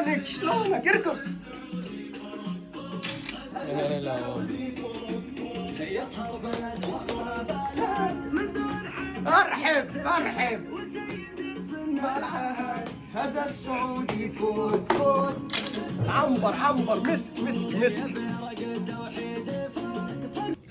شلونك ارقص. ارحب ارحب. هذا السعودي فوت فوت. عنبر عنبر مسك مسك مسك.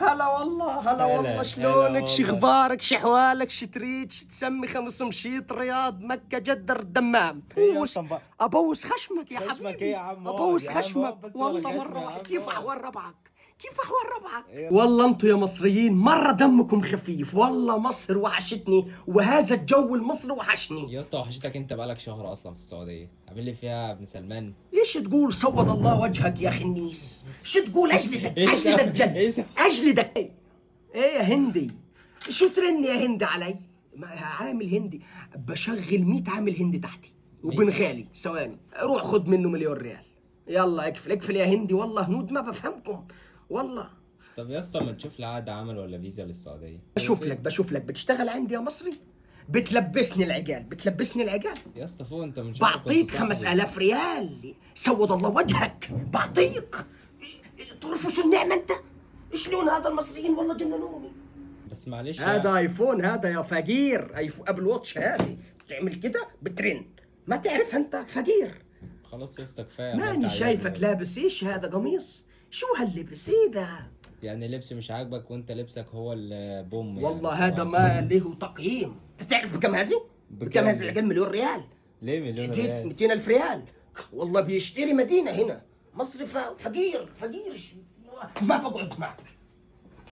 هلا والله هلا والله، شلونك؟ شخبارك؟ شحوالك؟ شتريد؟ شتسمي؟ خمس مشيط؟ رياض؟ مكة؟ جدة؟ الدمام؟ بوس ابوس خشمك يا حبيبي، ابوس خشمك والله مرة واحدة. كيف احوال ربعك؟ كيف احوال ربعك؟ والله انتم يا مصريين مرة دمكم خفيف، والله مصر وحشتني وهذا الجو المصري وحشني. يا اسطى وحشتك انت بقالك شهر اصلا في السعوديه، عامل لي فيها ابن سلمان. ايش تقول؟ سود الله وجهك يا خنيس. شو تقول؟ اجلدك اجلدك جد اجلدك. ايه يا هندي؟ شو ترن يا هندي علي؟ عامل هندي بشغل 100 عامل هندي تحتي وبنغالي. ثواني روح خد منه مليون ريال. يلا اقفل اقفل يا هندي، والله هنود ما بفهمكم والله. طب يا اسطى ما تشوف لي عقد عمل ولا فيزا للسعوديه؟ بشوف لك بتشتغل عندي يا مصري. بتلبسني العقال بتلبسني العقال. يا اسطى فوق انت من شهر بعطيك 5000 ريال. سود الله وجهك بعطيك. ترفس النعمة انت. شلون هذا المصريين والله جننوني. بس معلش هذا ايفون هذا يا فقير. ايفون ابل واتش هذه بتعمل كده بترن. ما تعرف انت فقير. خلاص يا اسطى كفايه. ماني شايفك لابس ايش هذا قميص؟ شو هاللبس ايه ده؟ يعني لبس مش عاجبك وانت لبسك هو البوم والله يعني هذا ما له تقييم. انت تعرف بكم هذه؟ بكم هذه العقل؟ مليون ريال. ليه مليون ريال؟ 200,000 ريال. والله بيشتري مدينة هنا. مصري فقير فقير. ما بقعد معك.